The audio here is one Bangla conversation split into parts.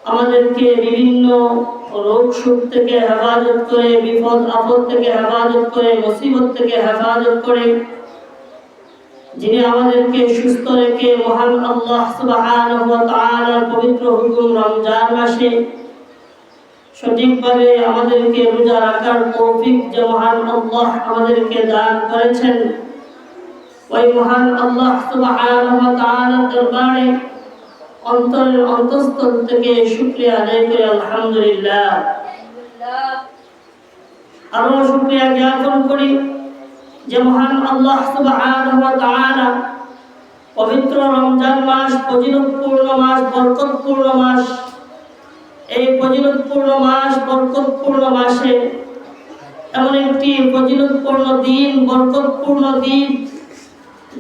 আমাদেরকে বিভিন্ন রোগ শোক থেকে হেফাজত করে, বিপদ আপদ থেকে হেফাজত করে, মুসিবত থেকে হেফাজত করে, যিনি আমাদেরকে সুস্থ রেখে মহান আল্লাহ সুবহানাহু ওয়া তাআলার পবিত্র হুকুম রমজান মাসে সঠিকভাবে আমাদেরকে রোজা রাখার তৌফিক যে মহান আল্লাহ আমাদেরকে দান করেছেন, ওই মহান আল্লাহ সুবহানাহু ওয়া তাআলার দরবারে অন্তরের অন্তঃস্থল থেকে শুকরিয়া আদায় করি আলহামদুলিল্লাহ। আরো শুকরিয়া জ্ঞাপন করি যে মহান আল্লাহ সুবহানাহু ওয়া তাআলা পবিত্র রমজান মাস, ফজিলতপূর্ণ মাস, বরকতপূর্ণ মাস, এই ফজিলতপূর্ণ মাস, বরকতপূর্ণ মাসে এমন একটি ফজিলতপূর্ণ দিন, বরকতপূর্ণ দিন,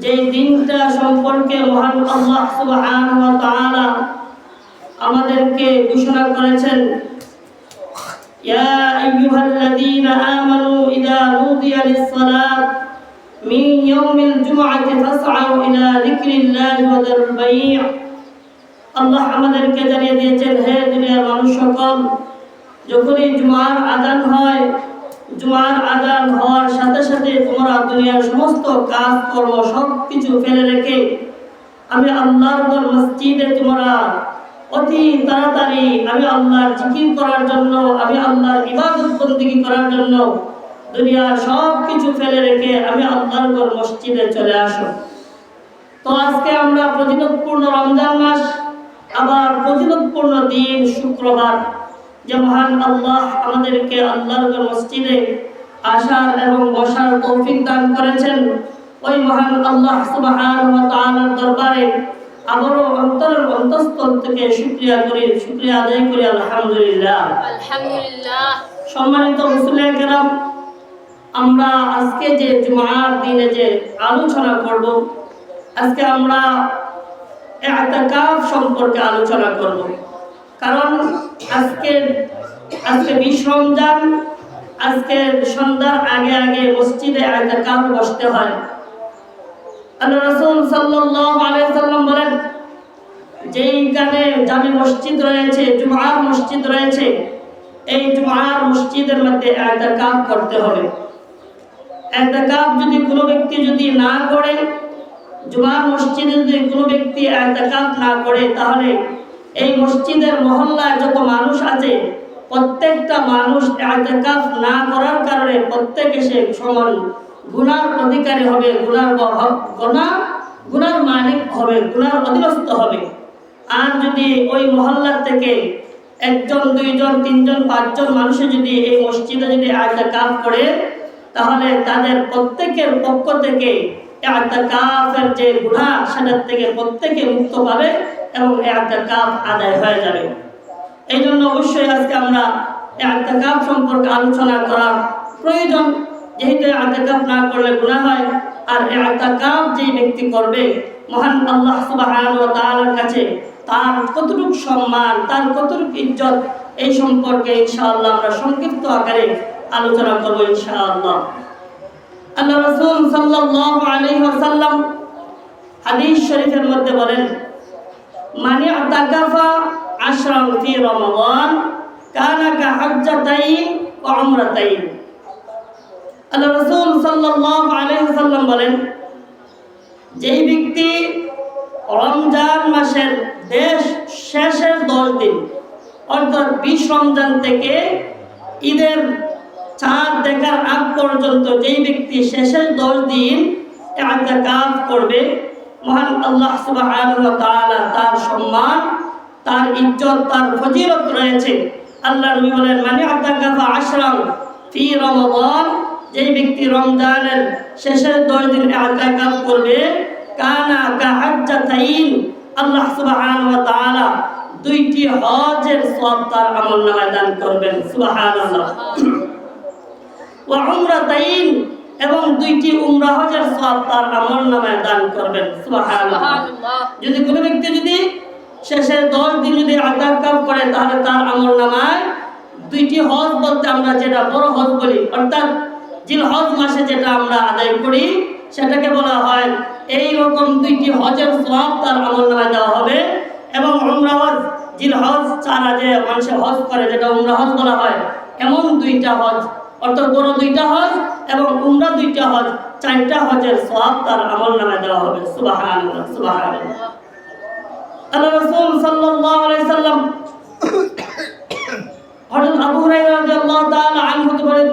যেই দিনটা সম্পর্কে মহান আল্লাহ সুবহানাহু ওয়া তাআলা আমাদেরকে ঘোষণা করেছেন, ইয়া আইয়ুহাল্লাযীনা আমানু ইযা নুদিয়া লিস-সালাত মিন ইয়াউমিল জুমআতি ফাসআউ ইলা যিকরিল্লাহি ওয়া যারুল বাই'। আল্লাহ আমাদেরকে জানিয়ে দিয়েছেন, হে দুনিয়ার মানুষ সকল, যখনই জুমার আযান হয়, জুমার আযান হওয়ার সাথে সাথে তোমরা দুনিয়ার সমস্ত কাজ কর্ম সব কিছু ফেলে রেখে আমি আল্লাহর ঘর মসজিদে তোমরা অতি তাড়াতাড়ি আমি আল্লাহর জিকির করার জন্য, আমি আল্লাহর ইবাদত বন্দেগী করার জন্য দুনিয়ার সব কিছু ফেলে রেখে আমি আল্লাহর ঘর মসজিদে চলে আসো। তো আজকে আমরা ফজিলতপূর্ণ রমজান মাস, আবার ফজিলতপূর্ণ দিন শুক্রবার, যে মহান আল্লাহ আমাদেরকে আল্লাহর ঘর মসজিদে আসার এবং বসার তৌফিক দান করেছেন, ওই মহান আল্লাহ সুবহানাহু ওয়া তাআলার দরবারে আবারও অন্তরের অন্তঃস্থল থেকে শুকরিয়া করি, শুকরিয়া আদায় করি আলহামদুলিল্লাহ। আলহামদুলিল্লাহ। সম্মানিত মুসলিম কেরাম, আমরা আজকে যে জুমার দিনে যে আলোচনা করব, আজকে আমরা ইতিকাফ সম্পর্কে আলোচনা করব। কারণ আজকে 20 রমজান, আজকে সন্ধ্যার আগে আগে মসজিদে ইতিকাফ বসতে হয়। আল্লাহ রাসূল সাল্লাল্লাহু আলাইহি সাল্লাম বলেন, যেইখানে জামে মসজিদ রয়েছে, জুমার মসজিদ রয়েছে, এই জুমার মসজিদের মধ্যে ইতিকাফ করতে হবে। ইতিকাফ যদি কোনো ব্যক্তি যদি না করে, জুমার মসজিদে যদি কোনো ব্যক্তি ইতিকাফ না করে, তাহলে এই মসজিদের মহল্লায় যত মানুষ আছে প্রত্যেকটা মানুষ ইতিকাফ না করার কারণে প্রত্যেকে সে সমান গুনার অধিকারী হবে, গুনার মালিক হবে, গুনার অধীনস্থ হবে। আর যদি ওই মহল্লার থেকে 1 জন 2 জন 3 জন 5 জন মানুষে যদি এই মসজিদে যদি ইতিকাফ করে, তাহলে তাদের প্রত্যেকের পক্ষ থেকে ইতিকাফের যে গুনাহ সেটার থেকে প্রত্যেকে মুক্ত পাবে এবং ইতিকাফ আদায় হয়ে যাবে। এই জন্য অবশ্যই আজকে আমরা ইতিকাফ সম্পর্কে আলোচনা করার প্রয়োজন, যেহেতু ইতিকাফ না করলে গুনাহ হয়। আর ইতিকাফ যে ব্যক্তি করবে, মহান আল্লাহ সুবহানাহু ওয়া তাআলার কাছে তার কতটুকু সম্মান, তার কতটুকু ইজ্জত, এই সম্পর্কে ইনশাআল্লাহ আমরা সংক্ষিপ্ত আকারে আলোচনা করব ইনশাআল্লাহ। আল্লাহ রাসূল সাল্লাল্লাহু আলাইহি ওয়াসাল্লাম হাদিস শরীফের মধ্যে বলেন, মান ইতাকাফা আশরান ফি রমাদান কানা কাহাজ্জাতাইন ওয়া উমরাতাইন। আল্লাহ রাসূল সাল্লাল্লাহু আলাইহি ওয়াসাল্লাম বলেন, যেই ব্যক্তি রমজান মাসের শেষের 10 দিন, অর্থাৎ 20 রমজান থেকে ঈদের চাঁদ দেখার আগ পর্যন্ত যেই ব্যক্তি শেষের 10 দিন ইতিকাফ করবে, মহান আল্লাহ সুবহানাহু ওয়া তাআলা তার সম্মান, তার ইজ্জত, তার ফজিলত রয়েছে। আল্লাহ নবী বলেন, মান ইতাকাফা আশরান ফি রমাদান, যেই ব্যক্তি রমজানের শেষের 10 দিন ইতিকাফ করবে, কানা কাহাজ্জাতাইন, আল্লাহ সুবহানাহু ওয়া তাআলা 2টি হজের সওয়াব তার আমলনামায় দান করবেন। সুবহানাল্লাহ। ওয়া উমরাতাইন, এবং 2টি উমরা হজের সওয়াব তার আমলনামায় দান করবেন। সুবহানাল্লাহ। যদি কোনো ব্যক্তি যদি শেষের 10 দিন যদি ইতিকাফ করে, তাহলে তার আমলনামায় 2টি হজ, বলতে আমরা যেটা বড় হজ বলি, অর্থাৎ জিলহজ মাসে যেটা আমরা আদায় করি, সেটাকে বলা হয় এই রকম 2টি হজের সওয়াব তার আমলনামায় দেওয়া হবে। এবং উমরা হজ জিল হজ ছাড়া যে মানুষে হজ করে, যেটা উমরা হজ বলা হয়, এমন 2টা হজ, অর্থাৎ বড় 2টা হজ এবং উমরা 2টা হজ, 4টা হজের সওয়াব তার আমলনামায় দেওয়া হবে। সুবহানাল্লাহ, সুবহানাল্লাহ। আল্লাহ রাসূল সাল্লাল্লাহু আলাইহি সাল্লাম হযরত আবু হুরায়রা রাদিয়াল্লাহু তাআলা আনহু বলেন,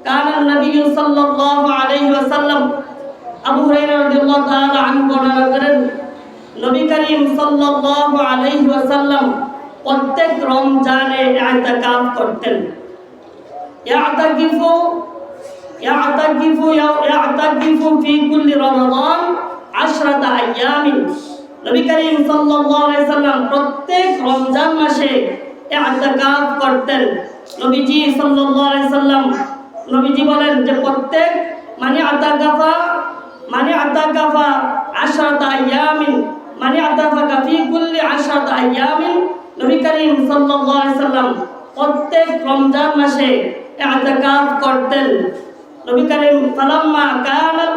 কানা নবী সাল্লাল্লাহু আলাইহি ওয়াসাল্লাম, আবু হুরায়রা রাদিয়াল্লাহু তাআলা আনহু বর্ণনা করেন, নবী করিম সাল্লাল্লাহু আলাইহি ওয়াসাল্লাম প্রত্যেক রমজানে ইতিকাফ করতেন। ইয়াতাকিফু ফি কুল্লি রমাদান 10 আইয়ামিন। নবী করিম সাল্লাল্লাহু আলাইহি সাল্লাম প্রত্যেক রমজান মাসে ইতিকাফ করতেন। নবীজি সাল্লাল্লাহু আলাইহি সাল্লাম নবীজি বলেন যে প্রত্যেক মানে আতাকাফা 10 আইয়ামিন, মানে আতাকাফা ফি কুল্লি 10 আইয়ামিন। নবী করিম সাল্লাল্লাহু আলাইহি সাল্লাম প্রত্যেক রমজান মাসে ইতিকাফ করতেন। নবী করিম ফালাম্মা কানাল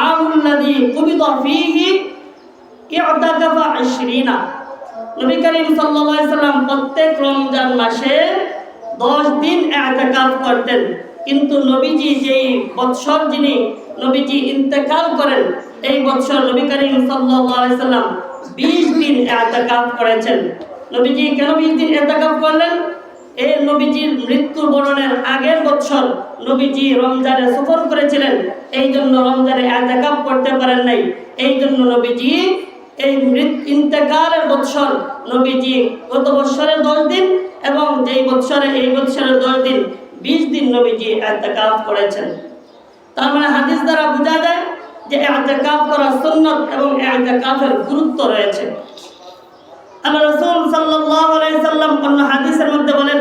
আমুল্লাযী কুবিদা ফীহি ইতিকাফা 20। নবী করিম সাল্লাল্লাহু আলাইহি সাল্লাম প্রত্যেক রমজান মাসে 10 দিন ইতিকাফ করতেন। কিন্তু নবীজি যেই বৎসর যিনি নবীজি ইন্তেকাল করেন, এই বৎসর নবী করিম সাল্লাল্লাহু আলাইহি সাল্লাম 20 দিন ইতিকাফ করেছেন। নবীজি কেন 20 দিন ইতিকাফ করলেন? এই নবীজির মৃত্যু বরণের আগের বছর নবীজি রমজানে সফর করেছিলেন, এই জন্য রমজানে ইতিকাফ করতে পারেন নাই। এই জন্য নবীজি এই ইন্তেকালের বছর নবীজি গত বছরে 10 দিন এবং যেই বছরে এই বছরে 10 দিন, 20 দিন নবীজি ইতিকাফ করেছেন। তার মানে হাদিস দ্বারা বোঝা যায় যে ইতিকাফ করা সুন্নাত এবং ইতিকাফের গুরুত্ব রয়েছে। আল্লাহ রাসূল সাল্লাল্লাহু আলাইহি সাল্লাম অন্য হাদিসের মধ্যে বলেন,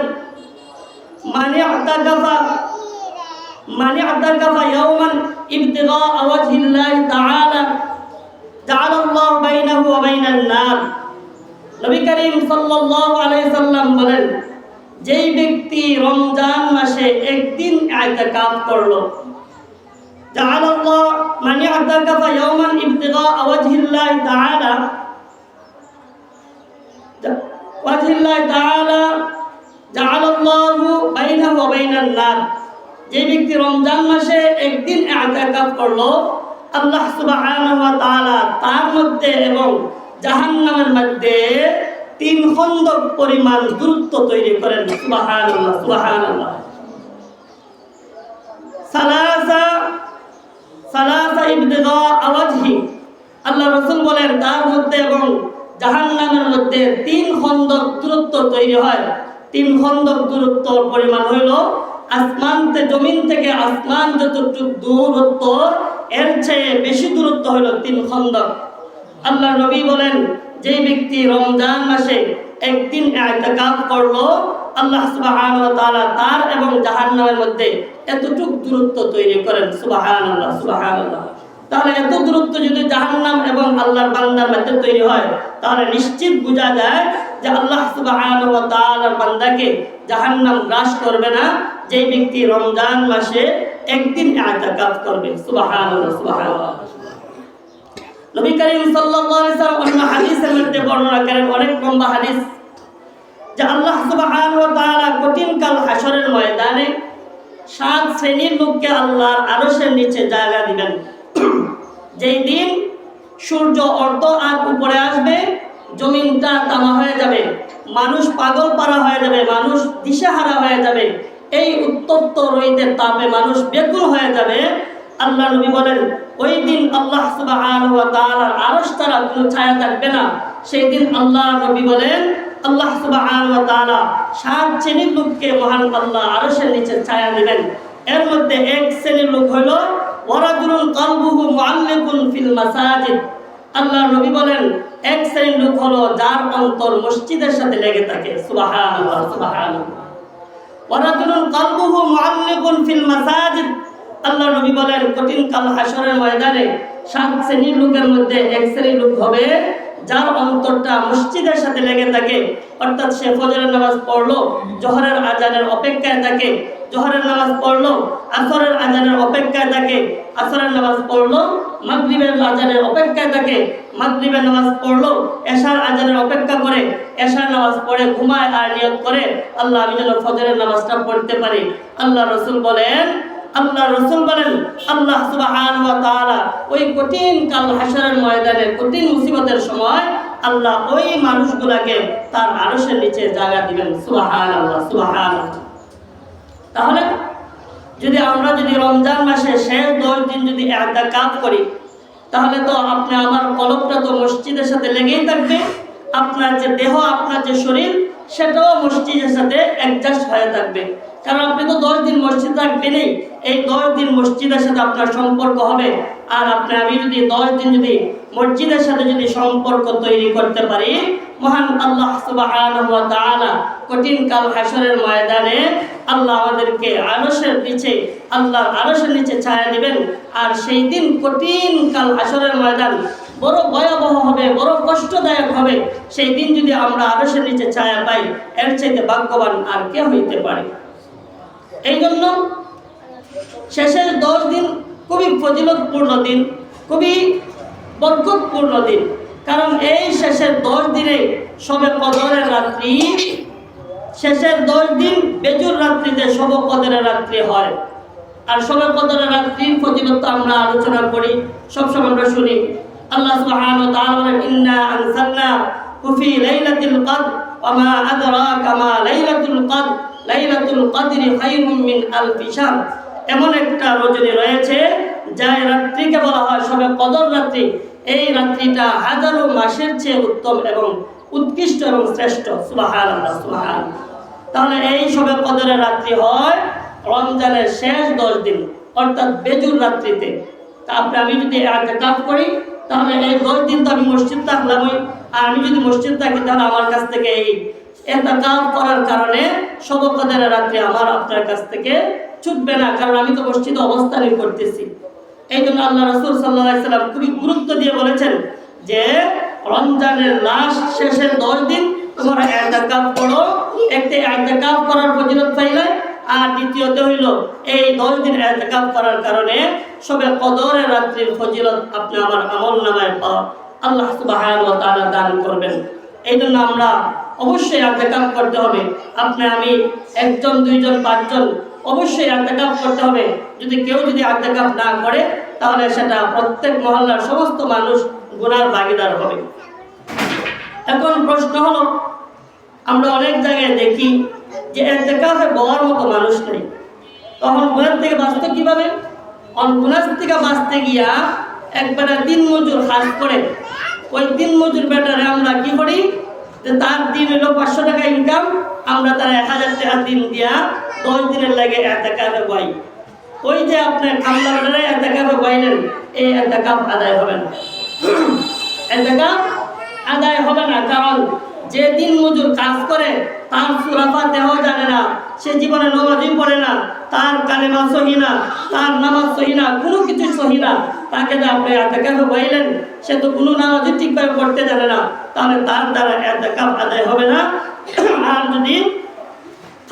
মানি আতাকাফা ইয়াওমান ইবতিগা ওয়াজহিল্লাহি তাআলা জাআলাল্লাহু বাইনাহু ওয়া বাইনান নার। নবী করিম সাল্লাল্লাহু আলাইহি সাল্লাম বলেন, যেই ব্যক্তি রমজান মাসে একদিন ইতিকাফ করলো, জাআলাল্লাহু মানি আতাকাফা ইয়াওমান ইবতিগা ওয়াজহিল্লাহি তাআলা জাআলাল্লাহু বাইনাহু ওয়া বাইনান নার। যে ব্যক্তি রমজান মাসে একদিন ইতিকাফ করলো, আল্লাহ সুবহানাহু ওয়া তাআলা তার মধ্যে এবং জাহান্নামের মধ্যে 3 খন্দক পরিমাণ দূরত্ব তৈরি করেন। সুবহানাল্লাহ, সুবহানাল্লাহ। সালাসা ইবতিগা ওয়াজহি, আল্লাহ রাসূল বলেন তার মধ্যে এবং জাহান্নামের মধ্যে 3 খন্দক দূরত্ব তৈরি হয়। 3 খন্দক দূরত্বর পরিমাণ হইল জমিন থেকে আসমান যতটুকু দূরত্ব, এর চেয়ে বেশি দূরত্ব হইল 3 খন্দক। আল্লাহ নবী বলেন, যে ব্যক্তি রমজান মাসে একদিন ইতিকাফ করলো, আল্লাহ সুবহানাহু ওয়া তাআলা তার এবং জাহান্নামের মধ্যে এতটুকু দূরত্ব তৈরি করেন। সুবহানাল্লাহ, সুবহানাল্লাহ। তাহলে এত দূরত্ব যদি জাহান্নাম এবং আল্লাহর বান্দার মধ্যে তৈরি হয়, তাহলে নিশ্চিত বোঝা যায় যে আল্লাহ সুবহানাহু ওয়া তাআলার বান্দাকে জাহান্নাম গ্রাস করবে না, যে ব্যক্তি রমজান মাসে একদিন ইতিকাফ করবে। সুবহানাল্লাহ, সুবহানাল্লাহ। নবী করিম সাল্লাল্লাহু আলাইহি ওয়াসাল্লাম অন্য হাদিসের মধ্যে বর্ণনা করেন, অনেক লম্বা হাদিস, যে আল্লাহ সুবহানাহু ওয়া তাআলা কঠিন কাল হাসরের ময়দানে 7 শ্রেণীর লোককে আল্লাহর আরশের নিচে জায়গা দিবেন। যেই দিন সূর্য অর্ধ আগ উপরে আসবে, জমিনটা তামা হয়ে যাবে, মানুষ পাগল পারা হয়ে যাবে, মানুষ দিশেহারা হয়ে যাবে, এই উত্তপ্ত রোদের তাপে মানুষ ব্যাকুল হয়ে যাবে। আল্লাহ নবী বলেন, ওই দিন আল্লাহ সুবহানাহু ওয়া তাআলার আরশ ছাড়া কোনো ছায়া থাকবে না। সেই দিন আল্লাহ নবী বলেন, আল্লাহ সুবহানাহু ওয়া তাআলা 7 শ্রেণীর লোককে মহান আল্লাহ আরশের নিচে ছায়া দিবেন। এর মধ্যে এক শ্রেণীর লোক হলো ওয়ারাজুলুন কলবুহু মুআল্লিকুন ফিল মাসাজিদ। আল্লাহ নবী বলেন, এক শ্রেণীর লোক হলো যার অন্তর মসজিদের সাথে লেগে থাকে। সুবহানাল্লাহ, সুবহানাল্লাহ। ওয়ারাজুলুন কলবুহু মুআল্লিকুন ফিল মাসাজিদ। আল্লাহ নবী বলেন, কঠিন কাল হাসরের ময়দানে 7 শ্রেণীর লোকের মধ্যে এক শ্রেণীর লোক হবে যার অন্তরটা মসজিদের সাথে লেগে থাকে, অর্থাৎ সে ফজরের নামাজ পড়লো, জোহরের আজানের অপেক্ষায় থাকে, জোহরের নামাজ পড়লো, আসরের আজানের অপেক্ষায় থাকে, আসরের নামাজ পড়লো, মাগরিবের আজানের অপেক্ষায় থাকে, মাগরিবের নামাজ পড়লো, এশার আজানের অপেক্ষা করে, এশার নামাজ পড়ে ঘুমায় আর নিয়ত করে আল্লাহ আমি যেন ফজরের নামাজটা পড়তে পারি। আল্লাহ রাসূল বলেন আল্লাহ সুবহানাহু ওয়া তাআলা ওই কঠিন কাল হাশরের ময়দানে কঠিন মুসিবতের সময় আল্লাহ ওই মানুষগুলোকে তার আরশের নিচে জায়গা দিবেন। সুবহানাল্লাহ, সুবহানাল্লাহ। তাহলে আমরা যদি রমজান মাসে শেষ 10 দিন যদি ইতিকাফ করি, তাহলে তো আপনি আমার কলবটা তো মসজিদের সাথে লেগেই থাকবে, আপনার যে দেহ, আপনার যে শরীর, সেটাও মসজিদের সাথে অ্যাডজাস্ট হয়ে থাকবে। কারণ আপনি তো 10 দিন মসজিদ থাকবেনই, এই 10 দিন মসজিদের সাথে আপনার সম্পর্ক হবে। আর আমি যদি 10 দিন যদি মসজিদের সাথে যদি সম্পর্ক তৈরি করতে পারি, মহান আল্লাহ সুবহানাহু ওয়া তাআলা কঠিন কাল হাশরের ময়দানে আল্লাহ আমাদেরকে আরশের নিচে, আল্লাহর আরশের নিচে ছায়া দিবেন। আর সেই দিন কঠিন কাল হাশরের ময়দান বড় ভয়াবহ হবে, বড় কষ্টদায়ক হবে। সেই দিন যদি আমরা আরশের নিচে ছায়া পাই, এর চাইতে ভাগ্যবান আর কে হইতে পারে? এই জন্য শেষের 10 দিন খুবই ফজিলতপূর্ণ দিন, খুবই বরকতপূর্ণ দিন। কারণ এই শেষের 10 দিনে শবে কদরের রাত্রি, শেষের 10 দিন বেজুর রাত্রিতে শবে কদরের রাত্রি হয়। আর শবে কদরের রাত্রির ফজিলত আমরা আলোচনা করি, সবসময় আমরা শুনি। আল্লাহ সুবহানাহু ওয়া তাআলা বলেন ইন্না আনসালনাহু ফি লাইলাতিল কদর ওয়া মা আদরাকা মা লাইলাতুল কদর লাইলাতুল কদরি খায়রুম মিন আলফি শাহর। এমন একটা রজনী রয়েছে যার রাত্রিকে বলা হয় শবে কদর রাত্রি। এই রাত্রিটা হাজারো মাসের চেয়ে উত্তম এবং উৎকৃষ্ট এবং শ্রেষ্ঠ। সুবহানাল্লাহ, সুবহানাল্লাহ। তাহলে এই শবে কদরের রাত্রি হয় রমজানের শেষ 10 দিন, অর্থাৎ বেজুর রাত্রিতে। তা আমি যদি ইতিকাফ করি, তাহলে এই 10 দিন তো আমি মসজিদ থাকলামই। আর আমি যদি মসজিদ থাকি, তাহলে আমার কাছ থেকে এই ইতিকাফ করার কারণে শবে কদরের রাত্রি আমার আপনার কাছ থেকে ছুটবে না, কারণ আমি তো মসজিদে অবস্থানই করতেছি। এই জন্য আল্লাহ রাসূল সাল্লাল্লাহু আলাইহি সাল্লাম খুবই গুরুত্ব দিয়ে বলেছেন যে রমজানের লাস্ট শেষের 10 দিন তোমরা ইতিকাফ করো। একটা ইতিকাফ করার ফজিলত পাইলে, আর দ্বিতীয়ত হইল এই 10 দিন ইতিকাফ করার কারণে শবে কদরের রাত্রির ফজিলত আপনি আমার আমলনামায় আল্লাহ সুবহানাহু ওয়া তাআলা দান করবেন। এই জন্য আমরা অবশ্যই ইতিকাফ করতে হবে। আমি, একজন, দুইজন, পাঁচজন অবশ্যই ইতিকাফ করতে হবে। যদি কেউ ইতিকাফ না করে, তাহলে সেটা প্রত্যেক মহল্লার সমস্ত মানুষ গুনার ভাগীদার হবে। এখন প্রশ্ন হলো, আমরা অনেক জায়গায় দেখি যে ইতিকাফে বলার মতো মানুষ নেই, তখন গুনার থেকে বাঁচতে কিভাবে? গুনার থেকে বাঁচতে গিয়া একবারে দিন মজুর কাজ করে, ওই দিন মজুর বেটারে আমরা কি করি, যে তার দিন হলো 500 টাকা ইনকাম, আমরা তার 1000 টাকা দিন দিয়া 10 দিনের লাগে ইতিকাফে বই। ওই যে আপনার কামলা বেটারে ইতিকাফে বইলেন, এই ইতিকাফ আদায় হবে না। ইতিকাফ আদায় হবে না, কারণ যে দিন মজুর কাজ করে তার সূরা ফাতিহা জানে না, সে জীবনে নামাজই পড়ে না, তার কালেমা সহি না, তার নামাজ সহি না, কোনো কিছু সহি না, তাকে যে আপনি ইতিকাফে বইলেন, সে তো কোনো নামাজই ঠিকভাবে পড়তে জানে না, তাহলে তার দ্বারা ইতিকাফ আদায় হবে না। আর যদি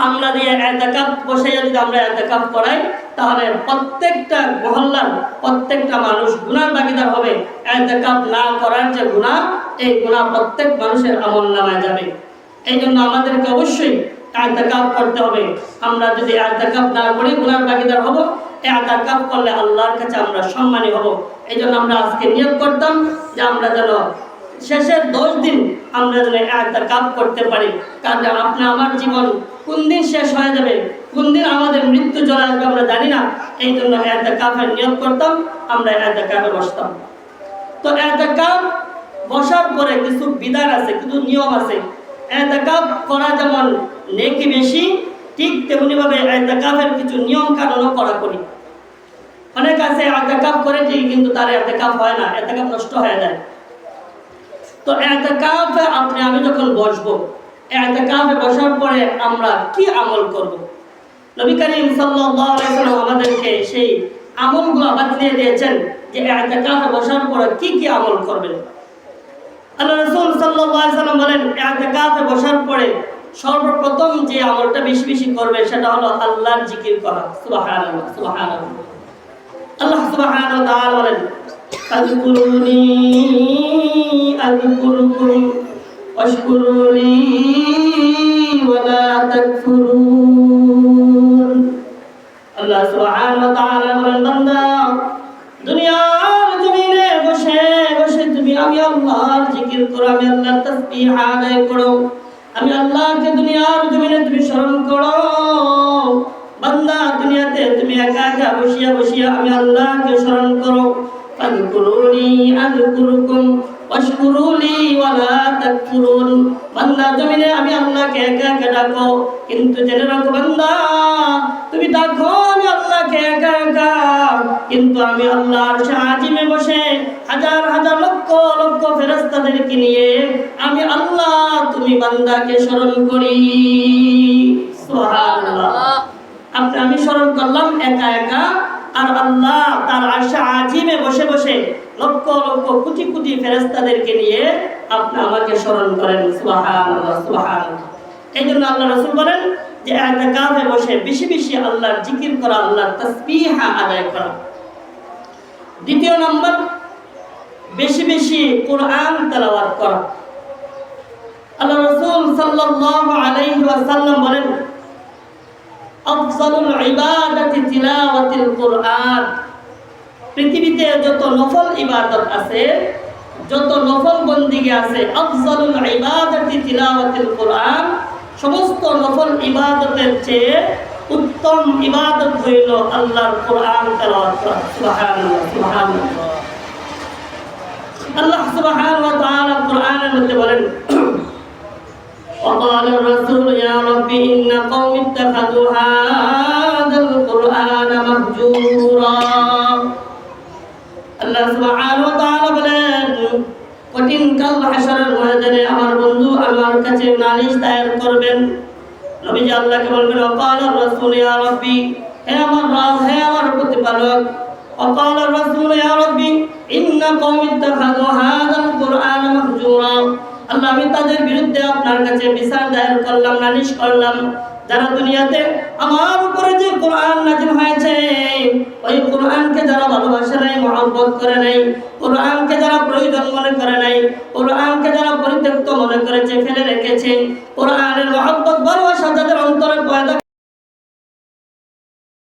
আমরা দিয়ে ইতিকাফ বসে যদি আমরা ইতিকাফ করাই, তাহলে প্রত্যেকটা মহল্লার প্রত্যেকটা মানুষ গুনার ভাগীদার হবে। ইতিকাফ না করার যে গুনাহ, এই গুনাহ প্রত্যেক মানুষের আমলনামায় যাবে। এই জন্য আমাদেরকে অবশ্যই ইতিকাফ করতে হবে। আমরা যদি ইতিকাফ না করি গুনার ভাগীদার হব। ইতিকাফ করলে আল্লাহর কাছে আমরা সম্মানী হব। এই জন্য আমরা আজকে নিয়ত করতাম যে আমরা যেন শেষের 10 দিন আমরা যেন ইতিকাফ করতে পারি। কারণ আমার জীবন কোন দিন শেষ হয়ে যাবে, কোন দিন আমাদের মৃত্যু চলে আসবে আমরা জানি না। এই জন্য ইতিকাফের নিয়ত করতাম, আমরা ইতিকাফে বসতাম। তো ইতিকাফ বসার পরে কিছু বিধান আছে, কিছু নিয়ম আছে। ইতিকাফ করা যেমন নেকি বেশি, ঠিক তেমনিভাবে ইতিকাফের কিছু নিয়ম কানুনও কড়াকড়ি। অনেক আছে ইতিকাফ করে ঠিক, কিন্তু তার ইতিকাফ হয় না, ইতিকাফ নষ্ট হয়ে যায়। তো ইতিকাফে আমি যখন বসবো, ইতিকাফে বসার পরে আমরা কি আমল করব? নবী করিম সাল্লাল্লাহু আলাইহি ওয়াসাল্লাম আমাদেরকে সেই আমলগুলো বাতলিয়ে দিয়েছেন যে ইতিকাফে বসার পরে কি কি আমল করবেন। আল্লাহ সাল্লাল্লাহু আলাইহি সাল্লাম বলেন ইতিকাফে বসার পরে সর্বপ্রথম যে আমলটা বেশি বেশি করবে সেটা হলো আল্লাহর জিকির করা। সুবহানাল্লাহ, সুবহানাল্লাহ। আল্লাহ সুবহানাহু ওয়া তাআলা বলেন আযকুরুনি আযকুরুকুম ওয়াশকুরুনি ওয়া লা তাকফুরুন। আল্লাহ সুবহানাহু ওয়া তাআলা বলেন বান্দা দুনিয়ার জমিনে বসে বসে তুমি আমি আল্লাহর জিকির করো, আমি আল্লাহর তাসবিহ আদায় করো, আমি আল্লাহকে দুনিয়ার জমিনে তুমি স্মরণ করো। বান্দা দুনিয়াতে তুমি একা একা বসিয়া বসিয়া আমি আল্লাহকে স্মরণ করো। ফাযকুরুনি আযকুরুকুম ওয়াশকুরুলি ওয়া লা তাকফুরুন। বান্দা জমিনে আমি আল্লাহকে একা একা ডাকো, কিন্তু জেনে রাখো বান্দা তুমি ডাকো আমি আল্লাহকে একা একা, কিন্তু আমি আল্লাহর আরশে আজিমে বসে হাজার হাজার লক্ষ লক্ষ ফেরেশতাদেরকে নিয়ে আমি আল্লাহ তুমি বান্দাকে স্মরণ করি। সুবহানাল্লাহ। আমি স্মরণ করলাম একা একা, আর আল্লাহ তার আরশে আজিমে বসে বসে লক্ষ লক্ষ কোটি কোটি ফেরেশতাদেরকে নিয়ে আপনি আমাকে স্মরণ করেন। সুবহানাল্লাহ, সুবহানাল্লাহ। এইজন্য আল্লাহ রাসূল বলেন যে ইতিকাফে বসে বেশি বেশি আল্লাহর জিকির করা, আল্লাহর তাসবিহ আদায় করা। দ্বিতীয় নম্বর, বেশি বেশি কোরআন তেলাওয়াত করা। আল্লাহ রাসূল সাল্লাল্লাহু আলাইহি ওয়াসাল্লাম বলেন আফজালুল ইবাদাতি তিলাওয়াতুল কুরআন। পৃথিবীতে যত নফল ইবাদত আছে, যত নফল বন্দেগী আছে, আফজালুল ইবাদাতি তিলাওয়াতুল কুরআন, সমস্ত নফল ইবাদতের চেয়ে উত্তম ইবাদত হইল আল্লাহর কোরআন তেলাওয়াত করা। সুবহানাল্লাহ, সুবহানাল্লাহ। আল্লাহ সুবহানাহু ওয়া তাআলা কোরআনের মধ্যে বলেন وقال الرسول يا رب إن قوم اتخذوا هذا القرآن مهجورا। আল্লাহ সুবহানাহু ওয়া তাআলা বলেন কঠিন কাল হাশরের ময়দানে আমার বন্ধু আমার কাছে নালিশ দায়ের করবেন। নবীজি আল্লাহকে বলবেন وقال الرسول يا رب, হে আমার রব, হে আমার প্রতিপালক, وقال الرسول يا رب إن قوم اتخذوا هذا القرآن مهجورا। আল্লাহ আমি তাদের বিরুদ্ধে আপনার কাছে বিচার দায়ের করলাম, নালিশ করলাম, যারা দুনিয়াতে আমার উপরে যে কোরআন নাযিল হয়েছে ওই কোরআনকে যারা ভালোবাসে নাই, মহব্বত করে নাই, কোরআনকে যারা প্রয়োজন মনে করে নাই, কোরআনকে যারা পরিত্যক্ত মনে করেছে, ফেলে রেখেছে, কোরআনের মহব্বত ভালোবাসা যাদের অন্তরে পয়দা